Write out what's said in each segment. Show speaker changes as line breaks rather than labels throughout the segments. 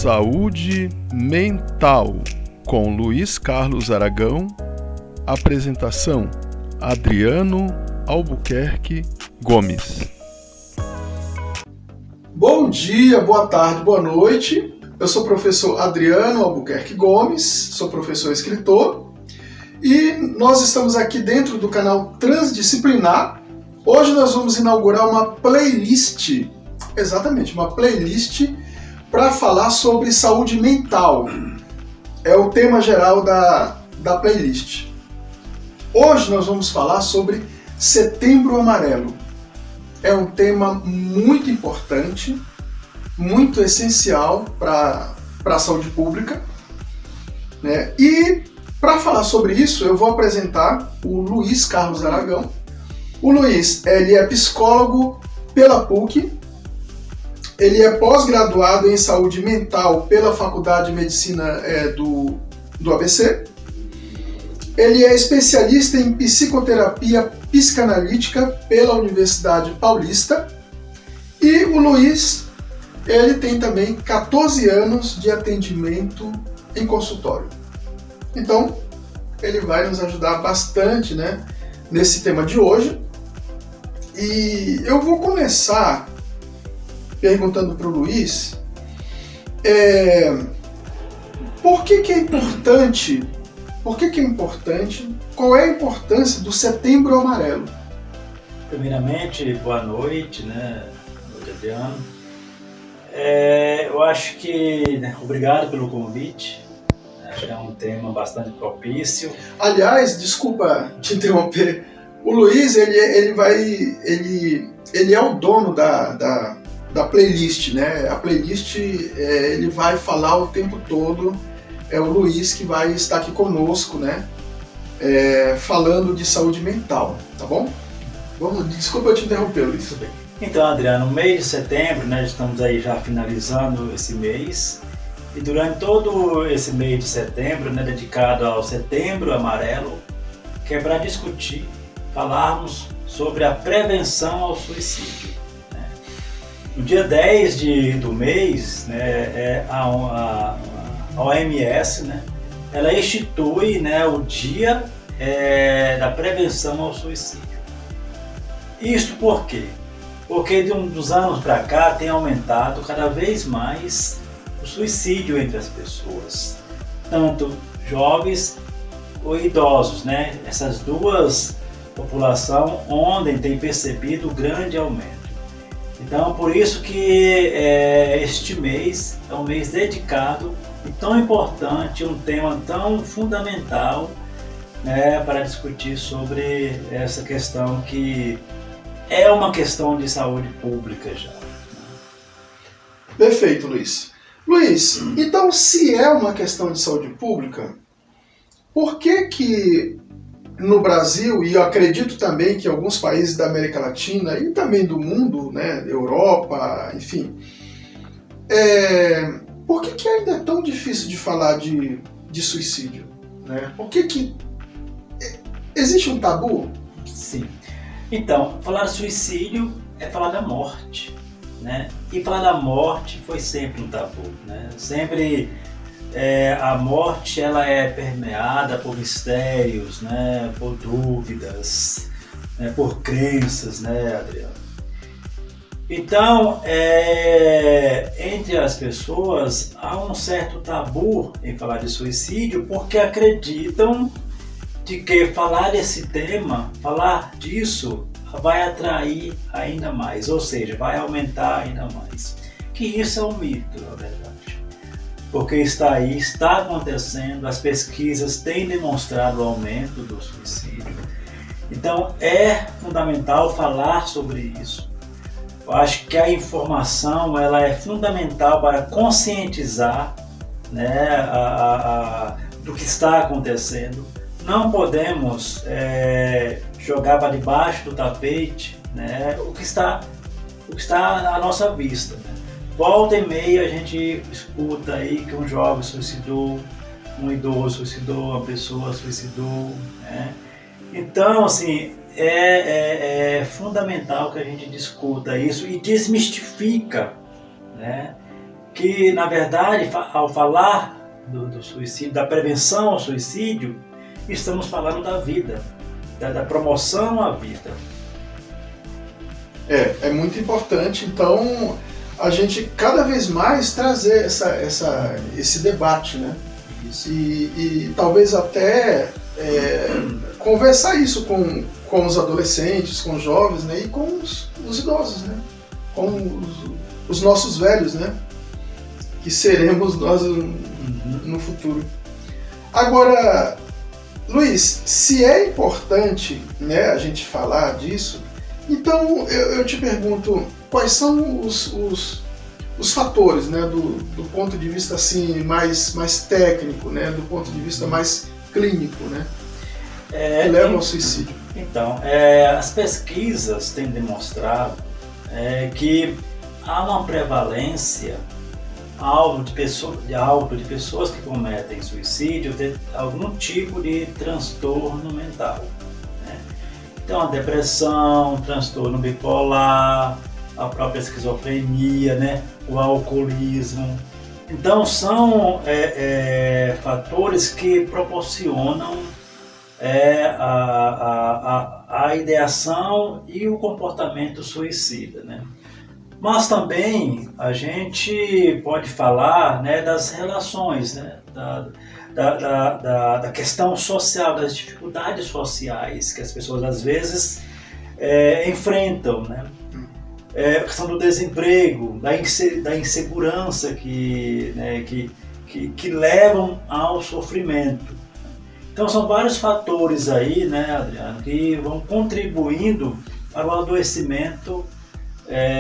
Saúde Mental, com Luiz Carlos Aragão. Apresentação: Adriano Albuquerque Gomes.
Bom dia, boa tarde, boa noite. Eu sou o professor Adriano Albuquerque Gomes, sou professor e escritor, e nós estamos aqui dentro do canal Transdisciplinar. Hoje nós vamos inaugurar uma playlist, exatamente, uma playlist para falar sobre saúde mental. É o tema geral da playlist. Hoje nós vamos falar sobre Setembro Amarelo. É um tema muito importante, muito essencial para a saúde pública, né? E para falar sobre isso, eu vou apresentar o Luiz Carlos Aragão. O Luiz, ele é psicólogo pela PUC, ele é pós-graduado em saúde mental pela Faculdade de Medicina do ABC. Ele é especialista em psicoterapia psicanalítica pela Universidade Paulista. E o Luiz, ele tem também 14 anos de atendimento em consultório. Então, ele vai nos ajudar bastante, né, nesse tema de hoje. E eu vou começar perguntando para o Luiz por que é importante, qual é a importância do Setembro Amarelo?
Primeiramente, boa noite, né? Boa noite, Adriano. Eu acho que, obrigado pelo convite, acho que é um tema bastante propício.
Aliás, desculpa te interromper, o Luiz, ele é o dono da playlist, né? A playlist, ele vai falar o tempo todo, é o Luiz que vai estar aqui conosco, né? Falando de saúde mental, tá bom? Desculpa eu te interromper, Luiz.
Tudo bem. Então, Adriano, no mês de setembro, né, estamos aí já finalizando esse mês, e durante todo esse mês de setembro, né, dedicado ao Setembro Amarelo, que é para discutir, falarmos sobre a prevenção ao suicídio. No dia 10 do mês, né, a OMS, né, ela institui, né, o dia da prevenção ao suicídio. Isso por quê? Porque de uns anos para cá tem aumentado cada vez mais o suicídio entre as pessoas, tanto jovens ou idosos, né? Essas duas populações onde tem percebido grande aumento. Então, por isso que este mês é um mês dedicado e tão importante, um tema tão fundamental, né, para discutir sobre essa questão que é uma questão de saúde pública já.
Perfeito, Luiz. Luiz, então se é uma questão de saúde pública, por que no Brasil, e eu acredito também que alguns países da América Latina e também do mundo, né, Europa, enfim, por que ainda é tão difícil de falar de suicídio? Né? Por que existe um tabu?
Sim. Então, falar de suicídio é falar da morte, né? E falar da morte foi sempre um tabu, né? Sempre a morte ela é permeada por mistérios, né? Por dúvidas, né? Por crenças, né, Adriano? Então, entre as pessoas há um certo tabu em falar de suicídio porque acreditam de que falar desse tema, falar disso, vai atrair ainda mais, ou seja, vai aumentar ainda mais. Que isso é um mito, na verdade. Porque está aí, está acontecendo, as pesquisas têm demonstrado o aumento do suicídio. Então é fundamental falar sobre isso. Eu acho que a informação ela é fundamental para conscientizar, né, do que está acontecendo. Não podemos jogar para debaixo do tapete, né, o que está à nossa vista. Né? Volta e meia a gente escuta aí que um jovem suicidou, um idoso suicidou, uma pessoa suicidou. Né? Então, assim, é fundamental que a gente discuta isso e desmistifica, né, que, na verdade, ao falar do suicídio, da prevenção ao suicídio, estamos falando da vida, da promoção à vida.
É muito importante, então, a gente cada vez mais trazer esse debate, né?
Isso.
E talvez até conversar isso com os adolescentes, com os jovens, né? E com os idosos, né? Com os nossos velhos, né? Que seremos nós no futuro. Agora, Luiz, se é importante, né, a gente falar disso, então eu te pergunto, quais são os fatores, né, do ponto de vista assim, mais técnico, né, do ponto de vista mais clínico, né, que levam ao suicídio?
Então, as pesquisas têm demonstrado que há uma prevalência alto de pessoas que cometem suicídio ter algum tipo de transtorno mental, né? Então, a depressão, o transtorno bipolar, a própria esquizofrenia, né? O alcoolismo. Então, são fatores que proporcionam a ideação e o comportamento suicida, né? Mas também a gente pode falar, né, das relações, né, da questão social, das dificuldades sociais que as pessoas às vezes enfrentam, né? A questão do desemprego, da insegurança que levam ao sofrimento. Então são vários fatores aí, né, Adriano, que vão contribuindo para o adoecimento,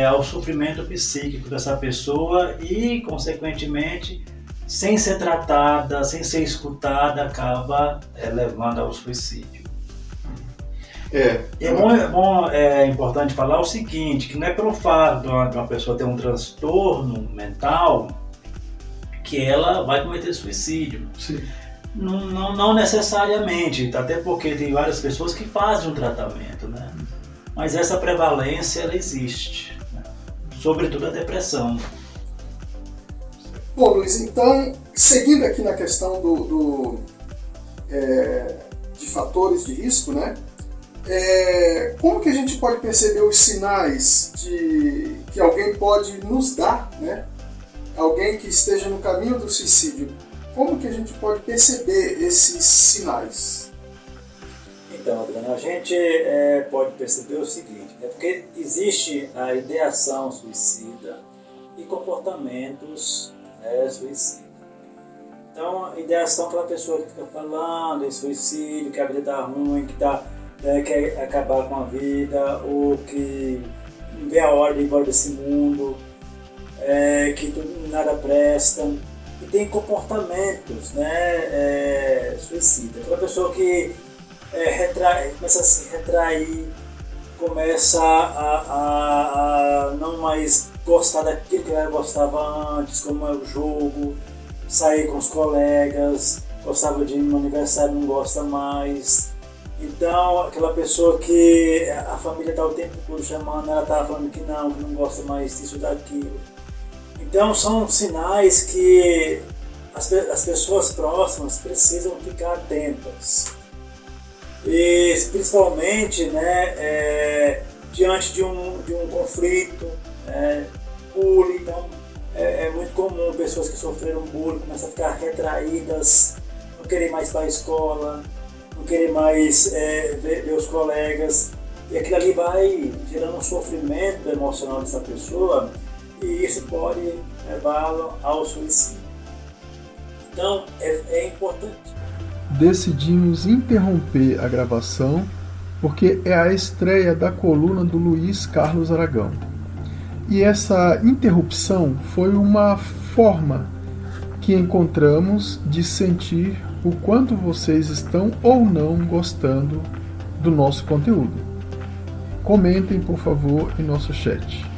ao sofrimento psíquico dessa pessoa e, consequentemente, sem ser tratada, sem ser escutada, acaba levando ao suicídio. É importante falar o seguinte, que não é pelo fato de uma pessoa ter um transtorno mental que ela vai cometer suicídio.
Sim.
Não necessariamente, até porque tem várias pessoas que fazem um tratamento, né? Mas essa prevalência ela existe, né? Sobretudo a depressão.
Bom, Luiz, então, seguindo aqui na questão de fatores de risco, né? Como que a gente pode perceber os sinais que alguém pode nos dar, né? Alguém que esteja no caminho do suicídio, como que a gente pode perceber esses sinais?
Então, Adriano, a gente pode perceber o seguinte, né? Porque existe a ideação suicida e comportamentos suicidas. Então, a ideação é aquela pessoa que fica falando em suicídio, que a vida está ruim, que quer acabar com a vida, ou que não vê a hora de ir embora desse mundo, que nada presta. E tem comportamentos, né, suicidas. Aquela pessoa que começa a se retrair, começa a não mais gostar daquilo que ela gostava antes, como é o jogo, sair com os colegas, gostava de ir no aniversário, não gosta mais. Então, aquela pessoa que a família está o tempo todo chamando, ela está falando que não gosta mais disso, daquilo. Então, são sinais que as pessoas próximas precisam ficar atentas. E, principalmente, né, diante de um conflito, bullying. Então, é muito comum pessoas que sofreram bullying começam a ficar retraídas, não querem mais ir para a escola, não querem mais ver os colegas, e aquilo ali vai gerando um sofrimento emocional dessa pessoa, e isso pode levá-lo ao suicídio. Então, é importante.
Decidimos interromper a gravação porque é a estreia da coluna do Luiz Carlos Aragão. E essa interrupção foi uma forma que encontramos de sentir o quanto vocês estão ou não gostando do nosso conteúdo. Comentem, por favor, em nosso chat.